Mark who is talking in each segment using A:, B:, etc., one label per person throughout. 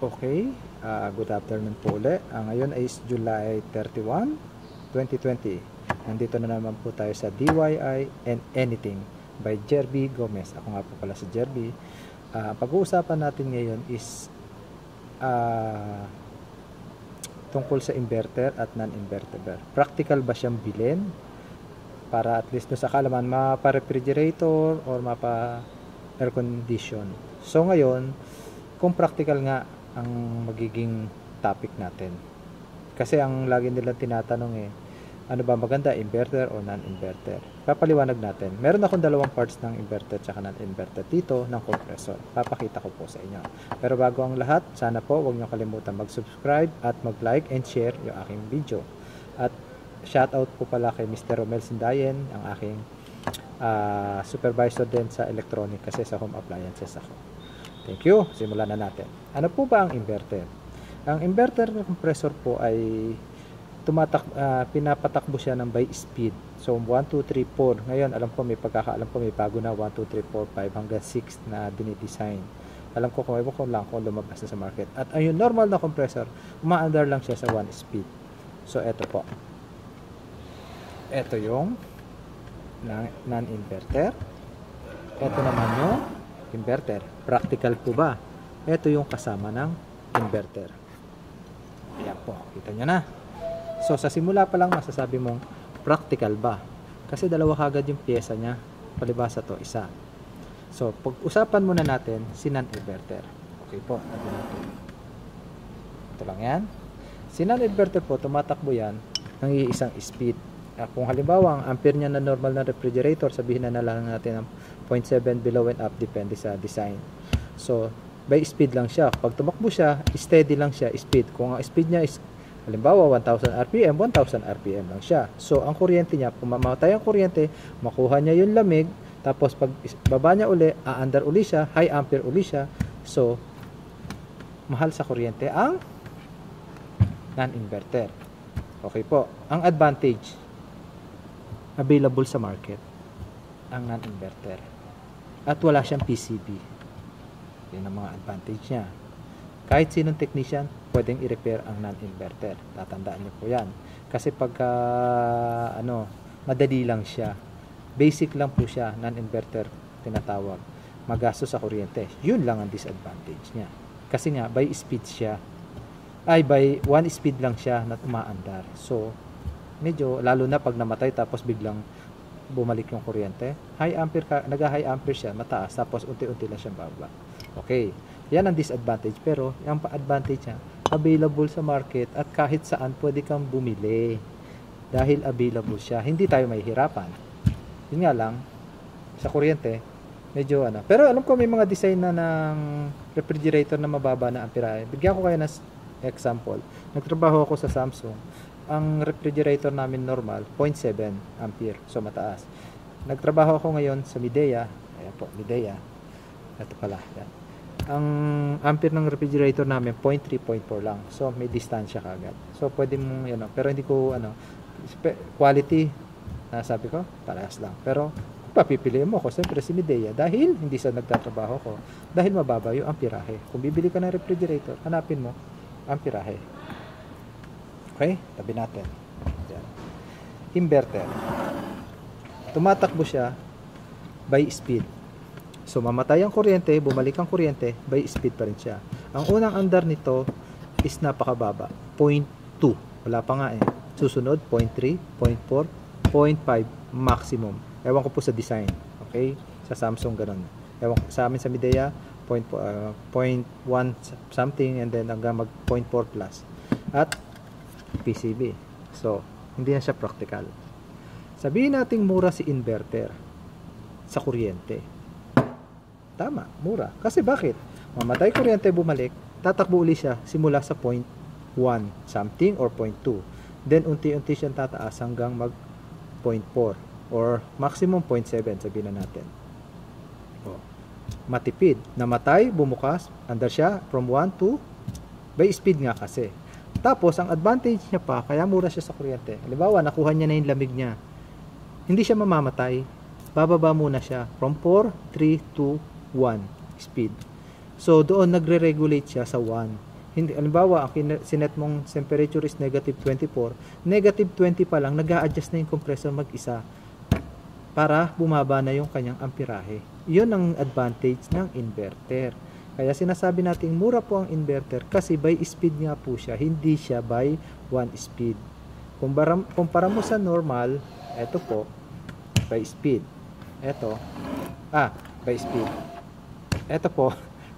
A: Okay, good afternoon po ulit. Ngayon ay July 31, 2020. Nandito na naman po tayo sa DIY and Anything by Jerby Gomez. Ako nga po pala si Jerby. Pag-uusapan natin ngayon is tungkol sa inverter at non-inverter. Practical ba siyang bilhin? Para at least sa kalaman, mapa-refrigerator or mapa-air condition. So ngayon, kung practical nga ang magiging topic natin. Kasi ang lagi nilang tinatanong ano ba maganda, inverter o non-inverter? Papaliwanag natin. Meron akong dalawang parts ng inverter at non-inverter dito ng compressor. Papakita ko po sa inyo. Pero bago ang lahat, sana po huwag niyo kalimutan mag-subscribe at mag-like and share yung aking video. At shoutout po pala kay Mr. Romel Sindayen, ang aking supervisor din sa electronic kasi sa home appliances ako. Thank you. Simulan na natin. Ano po ba ang inverter? Ang inverter ng compressor po ay pinapatakbo siya ng by speed. So 1, 2, 3, 4. Ngayon, alam ko may pagkakaalam ko may bago na 1, 2, 3, 4, 5 hanggang 6 na dinidesign. Alam ko kung lang kung lumabas na sa market. At ayun, normal na compressor, umaandar lang siya sa 1 speed. So eto po. Eto yung non-inverter. Eto naman yung inverter. Practical po ba? Ito yung kasama ng inverter. Ayan po, kita nyo na. So sa simula pa lang masasabi mong practical ba? Kasi dalawa kagad yung pyesa niya. Palibasa to, isa. So pag-usapan muna natin si non-inverter. Okay po, natin natin. Ito lang yan. Si non-inverter po, tumatakbo yan ng iisang speed. Kung halimbawa ang ampere niya na normal na refrigerator, sabihin na lang natin ang 0.7 below and up, depende sa design. So by speed lang siya. Pag tumakbo siya, steady lang siya, speed. Kung ang speed niya is halimbawa 1000 RPM, 1000 RPM lang siya. So ang kuryente niya, kung mamatay ang kuryente, makuha niya yung lamig, tapos pag baba niya uli, aandar uli siya, high ampere uli siya. So mahal sa kuryente ang non-inverter. Okay po. Ang advantage, available sa market ang non-inverter at wala siyang PCB. Yan ang mga advantage niya. Kahit sinong technician pwedeng i-repair ang non-inverter. Tatandaan niyo po yan kasi pagka madali lang siya, basic lang po siya, non-inverter tinatawag, magastos sa kuryente. Yun lang ang disadvantage niya kasi nga by speed siya, by 1 speed lang siya na umaandar. So medyo, lalo na pag namatay tapos biglang bumalik yung kuryente, nag-high ampere siya, mataas, tapos unti-unti lang siyang baba. Okay, yan ang disadvantage. Pero yung advantage niya, available sa market at kahit saan pwede kang bumili dahil available siya. Hindi tayo mahihirapan. Yun nga lang, sa kuryente medyo pero alam ko may mga design na ng refrigerator na mababa na amperahe. Bigyan ko kayo ng example. Nagtrabaho ako sa Samsung. Ang refrigerator namin normal 0.7 ampere, so mataas. Nagtrabaho ako ngayon sa Midea. Ayan po, Midea. Ito pala, yan. Ang ampere ng refrigerator namin 0.3, 0.4 lang. So may distansya kagad. So pwede mong pero hindi ko quality sabi ko, parehas lang. Pero papipiliin mo ko siyempre si Midea dahil hindi sa nagtatrabaho ko, dahil mababa yung amperahe. Kung bibili ka ng refrigerator, hanapin mo amperahe. Okay, tabi natin. Yan. Inverter. Tumatakbo siya by speed. So mamatay ang kuryente, bumalik ang kuryente, by speed pa rin siya. Ang unang andar nito is napakababa, 0.2. Wala pa nga Susunod 0.3, 0.4, 0.5 maximum. Ewan ko po sa design. Okay? Sa Samsung ganun. Ewan ko sa amin sa Midea 0.1 something and then hanggang mag 0.4 plus. At PCB. So, hindi na siya practical. Sabihin nating mura si inverter sa kuryente. Tama, mura. Kasi bakit? Mamatay kuryente, bumalik, tatakbo uli siya simula sa 0.1 something or 0.2. Then, unti-unti siyang tataas hanggang mag 0.4 or maximum 0.7, sabihin na natin. Matipid. Namatay, bumukas, andar siya from 1 to by speed nga kasi. Tapos, ang advantage niya pa, kaya mura siya sa kuryente. Halimbawa, nakuha niya na yung lamig niya. Hindi siya mamamatay. Bababa muna siya from 4, 3, 2, 1 speed. So, doon nagre-regulate siya sa 1. Hindi, halimbawa, ang sinet mong temperature is negative 24, negative 20 pa lang, nag-a-adjust na yung compressor mag-isa para bumaba na yung kanyang amperahe. Yun ang advantage ng inverter. Kaya sinasabi natin mura po ang inverter kasi by speed nga po siya, hindi siya by 1 speed. Kumpara mo sa normal, eto po, by speed. Eto, by speed. Eto po,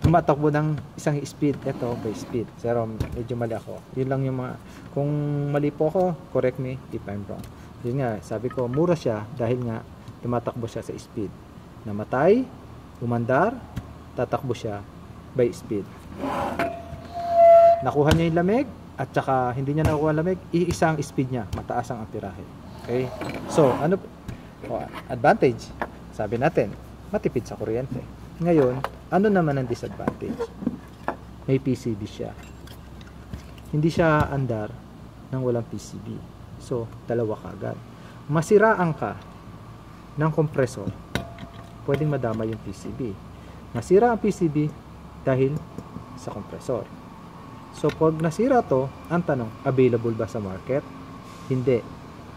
A: tumatakbo ng isang speed. Eto, by speed. Pero medyo mali ako. Yun lang yung mga, kung mali po ako, correct me if I'm wrong. Yun nga, sabi ko, mura siya dahil nga tumatakbo siya sa speed. Namatay, umandar, tatakbo siya by speed. Nakuha niya yung lamig, at saka hindi niya nakuha lamig, iisa ang speed niya, mataas ang amperahe. Okay? So, ano advantage? Sabi natin, matipid sa kuryente. Ngayon, ano naman ang disadvantage? May PCB siya. Hindi siya andar nang walang PCB. So, dalawa kagad. Masiraan ka ng kompresor, pwedeng madama yung PCB. Nasira ang PCB dahil sa kompresor. So, pag nasira to, ang tanong, available ba sa market? Hindi.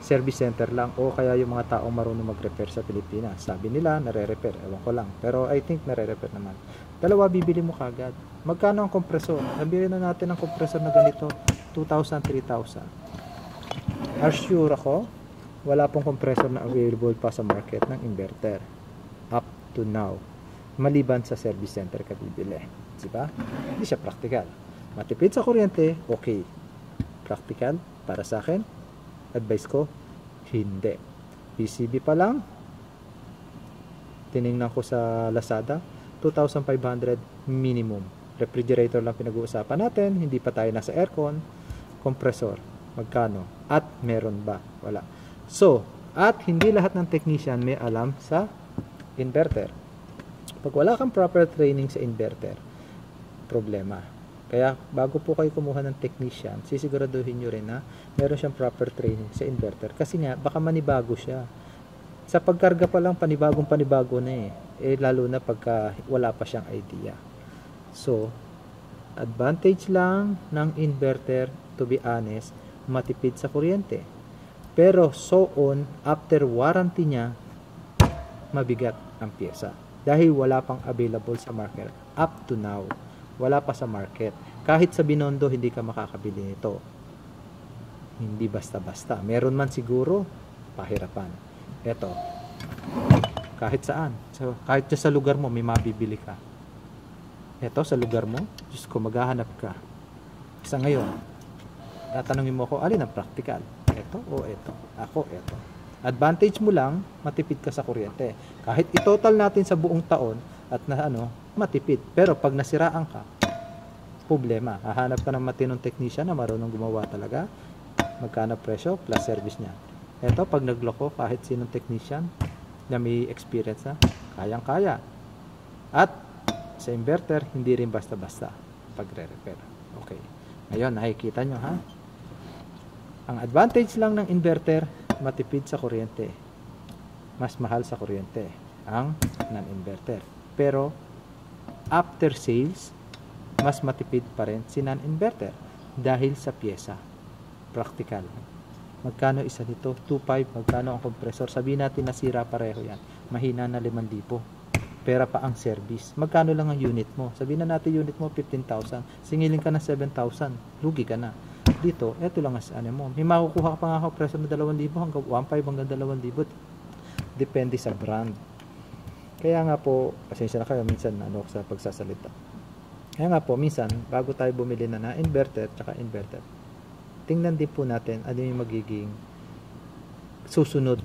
A: Service center lang o kaya yung mga taong marunong mag-repair sa Pilipinas. Sabi nila, nare-repair. Ewan ko lang. Pero I think nare-repair naman. Dalawa, bibili mo kagad. Magkano ang kompresor? Sabihin na natin ang kompresor na ganito, 2,000, 3,000. Are sure ako, wala pong kompresor na available pa sa market ng inverter. Up to now. Maliban sa service center ka bibili. Diba? Hindi siya practical. Matipid sa kuryente, okay. Practical, para sa akin, advice ko, hindi. PCB pa lang, tiningnan ko sa Lazada, 2,500 minimum. Refrigerator lang pinag-uusapan natin, hindi pa tayo nasa aircon. Compressor, magkano? At meron ba? Wala. So, at hindi lahat ng technician may alam sa inverter. Pag wala kang proper training sa inverter, problema. Kaya bago po kayo kumuha ng technician, sisiguraduhin nyo rin na meron siyang proper training sa inverter. Kasi nga, baka manibago siya. Sa pagkarga pa lang, panibago na eh. Lalo na pagka wala pa siyang idea. So, advantage lang ng inverter, to be honest, matipid sa kuryente. Pero so on, after warranty niya, mabigat ang pyesa. Dahil wala pang available sa market. Up to now, wala pa sa market. Kahit sa Binondo, hindi ka makakabili nito. Hindi basta-basta. Meron man siguro, pahirapan. Eto, kahit saan. So, kahit sa lugar mo, may mabibili ka. Eto, sa lugar mo, Diyos ko, maghahanap ka. Sa ngayon, tatanungin mo ako, alin ang practical? Eto o eto? Ako, eto. Advantage mo lang, matipid ka sa kuryente. Kahit itotal natin sa buong taon, at na matipid. Pero pag nasiraan ka, problema. Hahanap ka ng matinong technician na marunong gumawa talaga. Magkano presyo plus service niya. Eto, pag nagloko, kahit sinong technician na may experience na, kayang-kaya. At sa inverter, hindi rin basta-basta pagre-repair. Okay. Ngayon, nakikita nyo ha? Ang advantage lang ng inverter, matipid sa kuryente. Mas mahal sa kuryente ang non-inverter. Pero, after sales, mas matipid pa rin si non-inverter dahil sa pyesa. Practical. Magkano isa nito? 2,500. Magkano ang kompresor? Sabihin natin nasira pareho yan. Mahina na 5,000. Pera pa ang service. Magkano lang ang unit mo? Sabihin na natin unit mo 15,000. Singilin ka na 7,000. Lugi ka na. Dito, eto lang as mo. May makukuha ka pa nga kompresor na 2,000 hanggang 1,500 hanggang 2,000. Depende sa brand. Kaya nga po, pasensya na kayo minsan sa pagsasalita. Kaya nga po, minsan, bago tayo bumili na inverter tsaka inverter, tingnan din po natin ano yung magiging susunod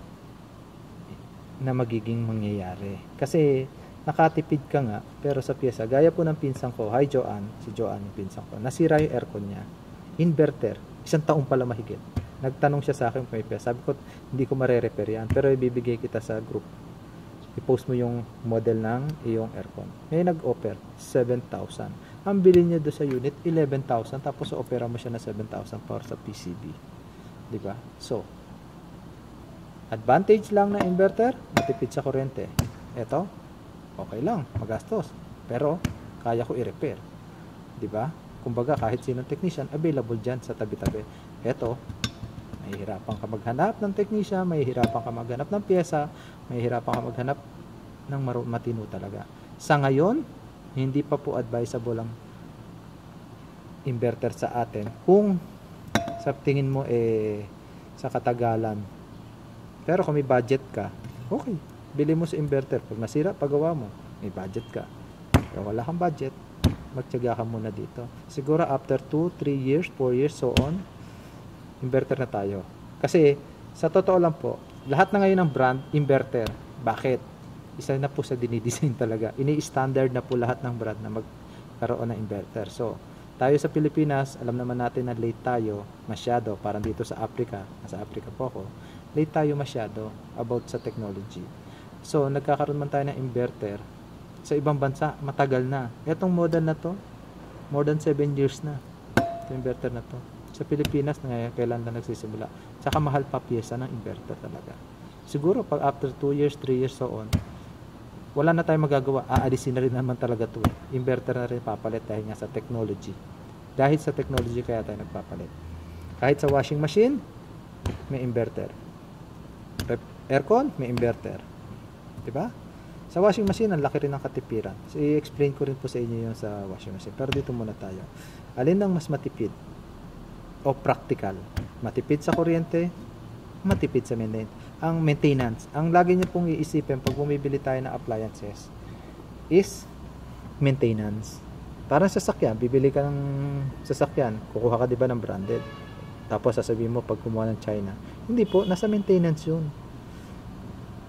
A: na magiging mangyayari. Kasi, nakatipid ka nga, pero sa pyesa, gaya po ng pinsang ko, hi Joanne, si Joanne yung pinsang ko, nasira yung aircon niya, inverter, 1 taong pala mahigit. Nagtanong siya sa akin kung may pyesa. Sabi ko, hindi ko mare-repair yan, pero ibibigay kita sa group. I-post mo yung model ng iyong aircon. May nag-offer 7,000. Ang bilhin niya doon sa unit 11,000 tapos opera mo siya na 7,000 para sa PCB. 'Di ba? So, advantage lang ng inverter, matipid sa kuryente. Ito, okay lang, magastos. Pero kaya ko i-repair. Diba? Kumbaga, kahit sinong technician, available dyan sa tabi-tabi. Eto, mahihirapan ka maghanap ng technician, mahihirapan ka maghanap ng pyesa, mahihirapan ka maghanap ng matino talaga. Sa ngayon, hindi pa po advisable ang inverter sa atin. Kung sa tingin mo sa katagalan. Pero kung may budget ka, okay, bili mo sa inverter. Pag nasira, pagawa mo. May budget ka. Pero wala kang budget, magtiyaga ka muna dito. Siguro after 2, 3 years, 4 years, so on, inverter na tayo. Kasi, sa totoo lang po, lahat na ngayon ng brand, inverter. Bakit? Isa na po sa dinidesign talaga. Ini-standard na po lahat ng brand na magkaroon ng inverter. So, tayo sa Pilipinas, alam naman natin na late tayo masyado. Parang dito sa Africa, nasa Africa po ako, late tayo masyado about sa technology. So, nagkakaroon man tayo ng inverter. Sa ibang bansa, matagal na. Etong model na to, more than 7 years na. Ito inverter na to. Sa Pilipinas, kailan na nagsisimula. Tsaka mahal pa pyesa ng inverter talaga. Siguro, pag after 2 years, 3 years, so on, wala na tayong magagawa. Aalisin na rin naman talaga ito. Inverter na rin papalit dahil nga sa technology. Dahil sa technology kaya tayo nagpapalit. Kahit sa washing machine, may inverter. Aircon, may inverter. Diba? Sa washing machine, ang laki rin ng katipiran. So, i-explain ko rin po sa inyo yung sa washing machine. Pero dito muna tayo. Alin ang mas matipid? O practical? Matipid sa kuryente, matipid sa maintenance. Ang maintenance, ang lagi niyo pong iisipin pag bumibili tayo ng appliances is maintenance. Parang sasakyan, bibili ka ng sasakyan, kukuha ka diba ng branded. Tapos sasabihin mo pag kumuha ng China. Hindi po, nasa maintenance yun.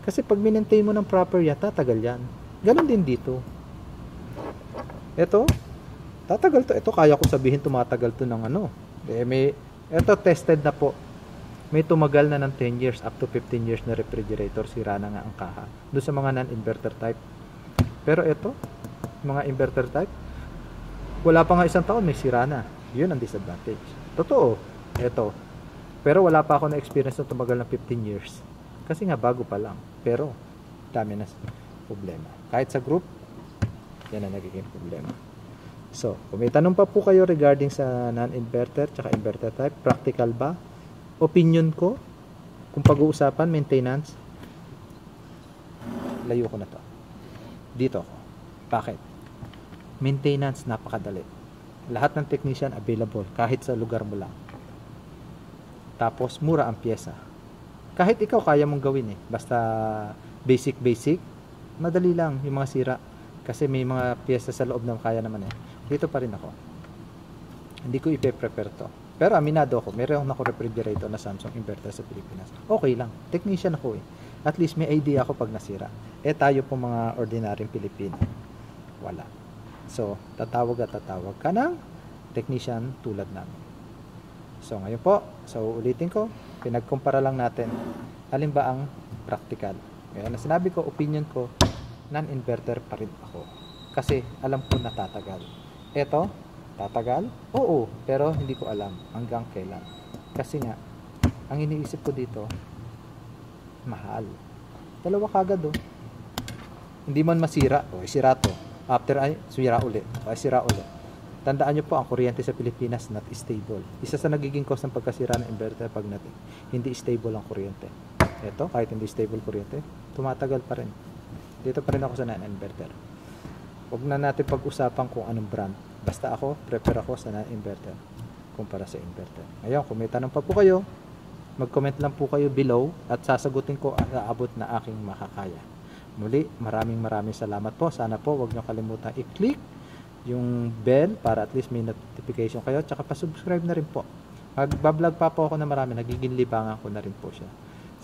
A: Kasi pag minentain mo ng proper yan, tatagal yan. Ganon din dito. Ito, tatagal to. Ito kaya ko sabihin tumatagal to ng ano. Ito tested na po. May tumagal na ng 10 years up to 15 years na refrigerator, sira na nga ang kaha. Doon sa mga non-inverter type. Pero ito, mga inverter type, wala pa nga isang taon, may sira na. Yun ang disadvantage. Totoo, ito. Pero wala pa ako na experience na tumagal ng 15 years. Kasi nga bago pa lang. Pero, dami na problema. Kahit sa group, yan ang nagiging problema. So, kung may tanong pa po kayo regarding sa non-inverter tsaka inverter type, practical ba? Opinion ko, kung pag-uusapan, maintenance, layo ko na to. Dito ako. Bakit? Maintenance, napakadali. Lahat ng technician available, kahit sa lugar mo lang. Tapos, mura ang pyesa. Kahit ikaw, kaya mong gawin Basta basic, madali lang yung mga sira. Kasi may mga pyesa sa loob na kaya naman Dito pa rin ako. Hindi ko ipe-prepare to. Pero aminado ako, meron ako refrigerator na Samsung inverter sa Pilipinas. Okay lang. Technician ako At least may idea ako pag nasira. Tayo po mga ordinaryong Pilipino. Wala. So, tatawag ka ng technician tulad namin. So, ngayon po, ulitin ko, pinagkumpara lang natin alin ba ang practical. Ngayon na sinabi ko, opinion ko, non-inverter pa rin ako. Kasi alam ko natatagal. Ito, tatagal? Oo, pero hindi ko alam hanggang kailan. Kasi nga, ang iniisip ko dito, mahal. Dalawa kagad Hindi man masira, sira to. After sira ulit, sira ulit. Tandaan nyo po, ang kuryente sa Pilipinas not stable. Isa sa nagiging cause ng pagkasira ng inverter pag natin, hindi stable ang kuryente. Ito, kahit hindi stable kuryente, tumatagal pa rin. Dito pa rin ako sa non-inverter. Huwag na natin pag-usapan kung anong brand. Basta ako, prepare ako sa non-inverter kumpara sa inverter. Ngayon, kung may tanong pa po kayo, mag-comment lang po kayo below at sasagutin ko ang aabot na aking makakaya. Muli, maraming salamat po. Sana po, huwag nyo kalimutan i-click yung bell para at least may notification kayo. Tsaka pa-subscribe na rin po. Magbablog pa po ako na marami. Nagiging libangan ko na rin po siya.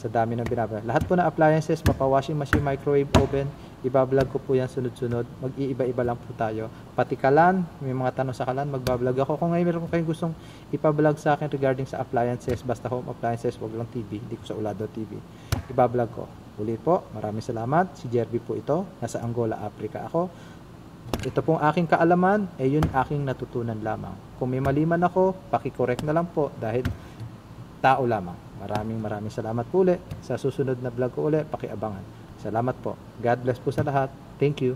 A: Sa dami ng binablog. Lahat po na appliances, mapa-washing machine, microwave, oven, ibablog ko po yan sunod-sunod. Mag-iiba-iba lang po tayo. Pati kalan, may mga tanong sa kalan, magbablog ako. Kung ngayon meron kayong gustong ipablog sa akin regarding sa appliances, basta home appliances, wag lang TV, hindi ko sa Ulado TV. Ibablog ko. Ulit po, maraming salamat. Si Jerby po ito. Nasa Angola, Africa ako. Ito pong aking kaalaman, yun aking natutunan lamang. Kung may mali man ako, paki-correct na lang po dahil tao lamang. Maraming salamat po ulit. Sa susunod na vlog ko ulit, pakiabangan. Salamat po. God bless po sa lahat. Thank you.